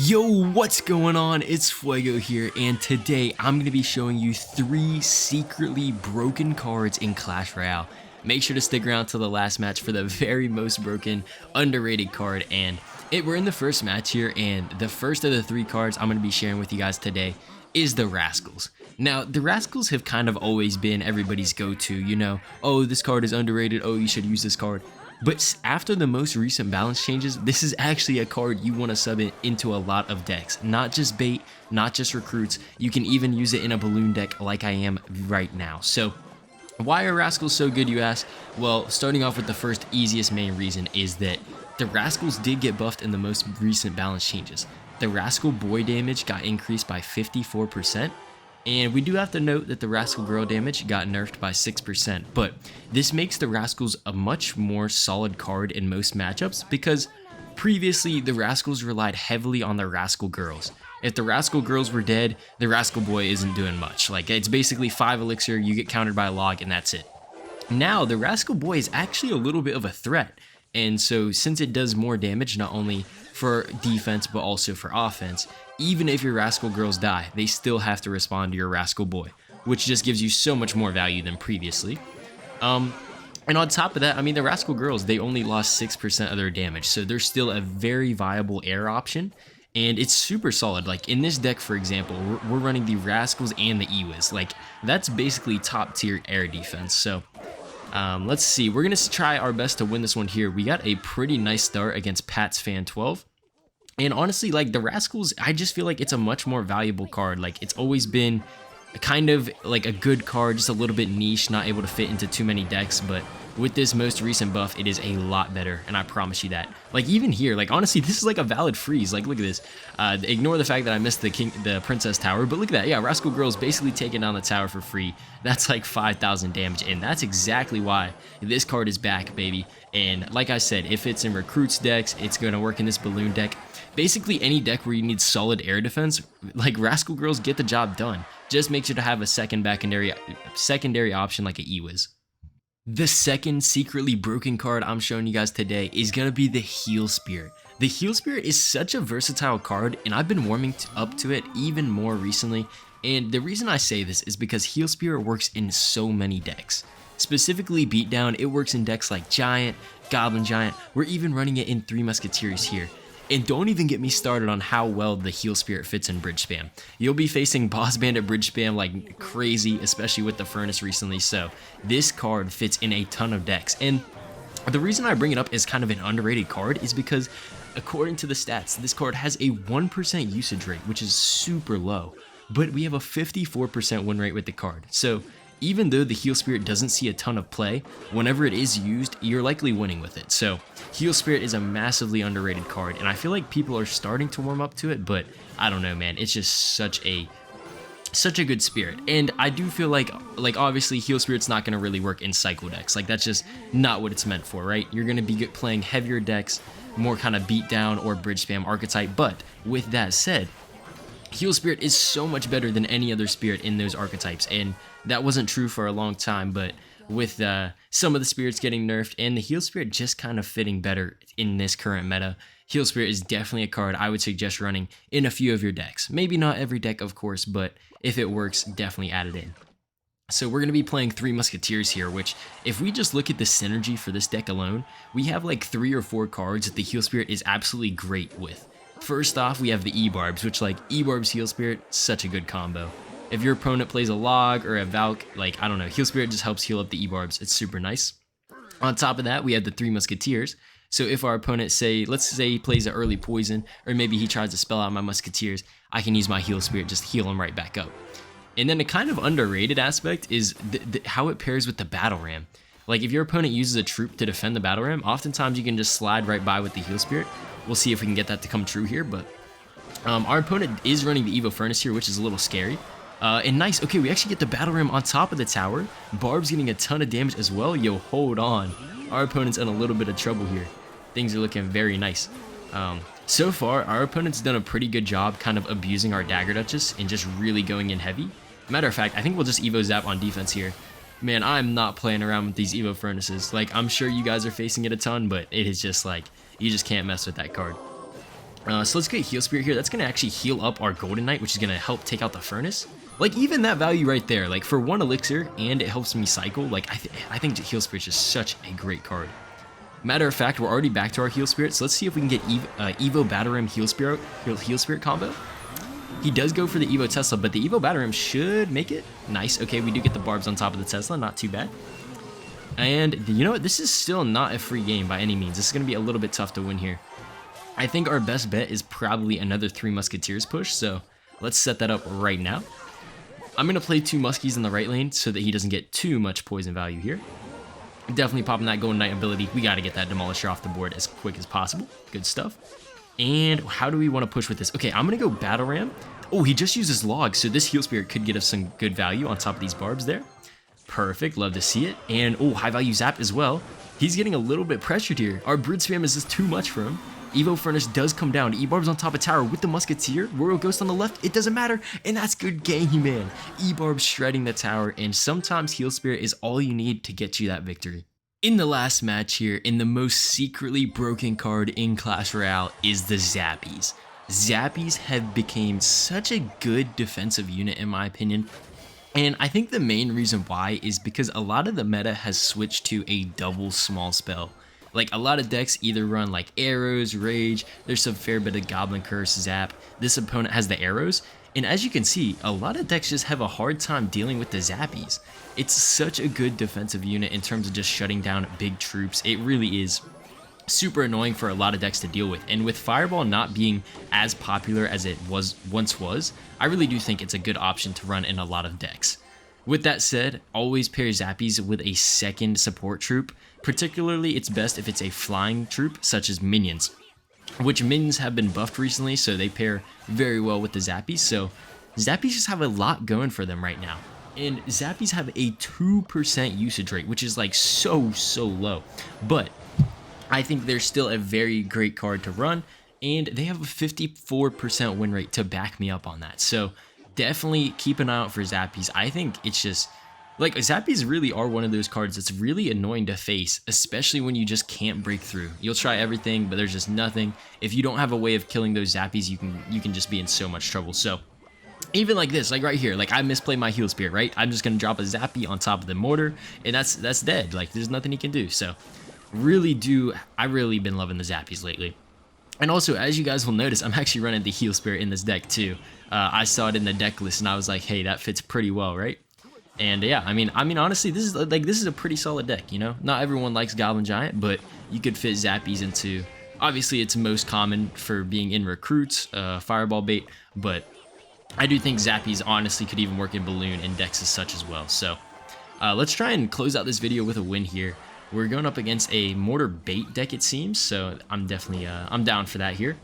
Yo, what's going on? It's Fuego here, and today I'm going to be showing you 3 secretly broken cards in Clash Royale. Make sure to stick around till the last match for the very most broken, underrated card, and we're in the first match here, and the first of the 3 cards I'm going to be sharing with you guys today is the Rascals. Now, the Rascals have kind of always been everybody's go-to, you know, oh, this card is underrated, oh, you should use this card. But after the most recent balance changes, this is actually a card you want to sub it into a lot of decks. Not just bait, not just recruits, you can even use it in a balloon deck like I am right now. So why are Rascals so good, you ask? Well, starting off with the first easiest main reason is that the Rascals did get buffed in the most recent balance changes. The Rascal boy damage got increased by 54%. And we do have to note that the Rascal girl damage got nerfed by 6%, but this makes the Rascals a much more solid card in most matchups because previously the Rascals relied heavily on the Rascal girls. If the Rascal girls were dead, the Rascal boy isn't doing much. Like, it's basically 5 elixir, you get countered by a log, and that's it. Now, the Rascal boy is actually a little bit of a threat, and so since it does more damage, not only for defense but also for offense, even if your Rascal girls die, they still have to respond to your Rascal boy, which just gives you so much more value than previously. And on top of that, I mean, the Rascal girls, they only lost 6% of their damage, so they're still a very viable air option, and it's super solid. Like, in this deck, for example, we're running the Rascals and the Ewiz. Like, that's basically top tier air defense, so let's see. We're going to try our best to win this one here. We got a pretty nice start against Pat's Fan 12. And honestly, like, the Rascals, I just feel like it's a much more valuable card. Like, it's always been kind of like a good card, just a little bit niche, not able to fit into too many decks. But with this most recent buff, it is a lot better, and I promise you that. Like, even here, like, honestly, this is like a valid freeze. Like, look at this. Ignore the fact that I missed the Princess Tower, but look at that. Yeah, Rascal Girl's basically taking down the tower for free. That's like 5,000 damage, and that's exactly why this card is back, baby. And like I said, if it's in Recruits decks, it's going to work in this Balloon deck. Basically, any deck where you need solid air defense, like, Rascal Girls get the job done. Just make sure to have a secondary option like a Ewiz. The second secretly broken card I'm showing you guys today is going to be the Heal Spirit. The Heal Spirit is such a versatile card, and I've been warming up to it even more recently. And the reason I say this is because Heal Spirit works in so many decks. Specifically Beatdown, it works in decks like Giant, Goblin Giant. We're even running it in 3 Musketeers here. And don't even get me started on how well the Heal Spirit fits in Bridge Spam. You'll be facing Boss Bandit Bridge Spam like crazy, especially with the Furnace recently, so this card fits in a ton of decks. And the reason I bring it up as kind of an underrated card is because, according to the stats, this card has a 1% usage rate, which is super low, but we have a 54% win rate with the card. So even though the Heal Spirit doesn't see a ton of play, whenever it is used, you're likely winning with it. So Heal Spirit is a massively underrated card, and I feel like people are starting to warm up to it, but I don't know, man. It's just such a good spirit. And I do feel like obviously Heal Spirit's not going to really work in cycle decks. Like, that's just not what it's meant for, right? You're going to be playing heavier decks, more kind of beatdown or bridge spam archetype. But with that said, Heal Spirit is so much better than any other spirit in those archetypes, and that wasn't true for a long time, but with some of the spirits getting nerfed and the Heal Spirit just kind of fitting better in this current meta, Heal Spirit is definitely a card I would suggest running in a few of your decks. Maybe not every deck, of course, but if it works, definitely add it in. So we're going to be playing 3 Musketeers here, which, if we just look at the synergy for this deck alone, we have like 3 or 4 cards that the Heal Spirit is absolutely great with. First off, we have the E-Barbs, which, like, E-Barbs Heal Spirit, such a good combo. If your opponent plays a Log or a Valk, like, I don't know, Heal Spirit just helps heal up the E-Barbs. It's super nice. On top of that, we have the 3 Musketeers. So if our opponent, let's say he plays an early Poison, or maybe he tries to spell out my Musketeers, I can use my Heal Spirit, just heal him right back up. And then a kind of underrated aspect is how it pairs with the Battle Ram. Like, if your opponent uses a troop to defend the Battle Ram, oftentimes you can just slide right by with the Heal Spirit. We'll see if we can get that to come true here, but our opponent is running the Evo Furnace here, which is a little scary. And nice, okay, we actually get the Battle Ram on top of the tower. Barb's getting a ton of damage as well. Yo, hold on. Our opponent's in a little bit of trouble here. Things are looking very nice. So far, our opponent's done a pretty good job kind of abusing our Dagger Duchess and just really going in heavy. Matter of fact, I think we'll just Evo Zap on defense here. Man, I'm not playing around with these Evo Furnaces. Like, I'm sure you guys are facing it a ton, but it is just like, you just can't mess with that card. So let's get Heal Spirit here. That's going to actually heal up our Golden Knight, which is going to help take out the Furnace. Like, even that value right there, like, for 1 elixir, and it helps me cycle, like, I think Heal Spirit is just such a great card. Matter of fact, we're already back to our Heal Spirit, so let's see if we can get Evo Battle Ram Heal Spirit combo. He does go for the Evo Tesla, but the Evo Battle Ram should make it. Nice. Okay, we do get the barbs on top of the Tesla, not too bad. And you know what? This is still not a free game by any means. This is going to be a little bit tough to win here. I think our best bet is probably another 3 Musketeers push, so let's set that up right now. I'm going to play 2 Muskies in the right lane so that he doesn't get too much poison value here. Definitely popping that Golden Knight ability. We got to get that Demolisher off the board as quick as possible. Good stuff. And how do we want to push with this? Okay, I'm going to go Battle Ram. Oh, he just uses Log, so this Heal Spirit could get us some good value on top of these barbs there. Perfect, love to see it. And, oh, high value Zap as well. He's getting a little bit pressured here. Our Bridgespam is just too much for him. Evo Furnace does come down. E-Barb's on top of tower with the Musketeer. Royal Ghost on the left. It doesn't matter. And that's good game, man. E-Barb shredding the tower. And sometimes Heal Spirit is all you need to get you that victory. In the last match here, in the most secretly broken card in Clash Royale is the Zappies. Zappies have become such a good defensive unit in my opinion. And I think the main reason why is because a lot of the meta has switched to a double small spell. Like, a lot of decks either run like arrows, rage, there's some fair bit of goblin curse, zap. This opponent has the arrows, and as you can see, a lot of decks just have a hard time dealing with the Zappies. It's such a good defensive unit in terms of just shutting down big troops. It really is super annoying for a lot of decks to deal with, and with Fireball not being as popular as it once was, I really do think it's a good option to run in a lot of decks. With that said, always pair Zappies with a second support troop. Particularly, it's best if it's a flying troop, such as minions, which minions have been buffed recently, so they pair very well with the Zappies. So Zappies just have a lot going for them right now. And Zappies have a 2% usage rate, which is like so low. But I think they're still a very great card to run, and they have a 54% win rate to back me up on that. So definitely keep an eye out for Zappies. I think it's just, like, Zappies really are one of those cards that's really annoying to face, especially when you just can't break through. You'll try everything, but there's just nothing. If you don't have a way of killing those Zappies, you can just be in so much trouble. So even like this, like right here, like I misplayed my Heal Spirit, right? I'm just gonna drop a Zappy on top of the Mortar, and that's dead. Like, there's nothing he can do. So I really been loving the Zappies lately. And also, as you guys will notice, I'm actually running the Heal Spirit in this deck too. I saw it in the deck list, and I was like, hey, that fits pretty well, right? And yeah, I mean, honestly, this is a pretty solid deck, you know? Not everyone likes Goblin Giant, but you could fit Zappies into, obviously it's most common for being in recruits, Fireball bait, but I do think Zappies honestly could even work in Balloon and decks as such as well. So let's try and close out this video with a win here. We're going up against a Mortar bait deck, it seems, so I'm definitely, I'm down for that here.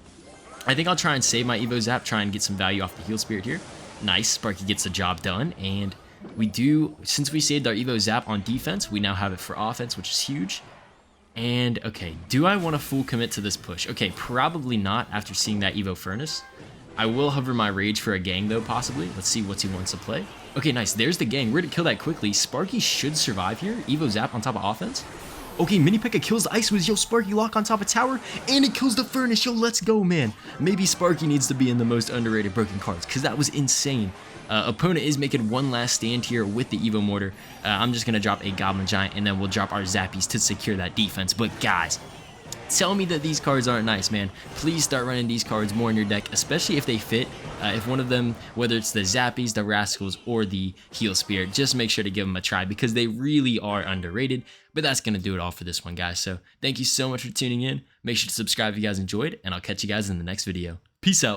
I think I'll try and save my Evo Zap, try and get some value off the Heal Spirit here. Nice, Sparky gets the job done, and we do, since we saved our Evo Zap on defense, we now have it for offense, which is huge. And, okay, do I want to full commit to this push? Okay, probably not after seeing that Evo Furnace. I will hover my Rage for a gang, though, possibly. Let's see what he wants to play. Okay, nice, there's the gang. We're going to kill that quickly. Sparky should survive here. Evo Zap on top of offense. Okay, Mini Pekka kills the Ice Wiz. Yo, Sparky lock on top of tower, and it kills the Furnace. Yo, let's go, man. Maybe Sparky needs to be in the most underrated broken cards, because that was insane. Opponent is making one last stand here with the Evo Mortar. I'm just going to drop a Goblin Giant, and then we'll drop our Zappies to secure that defense. But guys, tell me that these cards aren't nice, man. Please start running these cards more in your deck, especially if they fit. If one of them, whether it's the Zappies, the Rascals, or the Heal Spirit, just make sure to give them a try because they really are underrated. But that's going to do it all for this one, guys. So thank you so much for tuning in. Make sure to subscribe if you guys enjoyed, and I'll catch you guys in the next video. Peace out.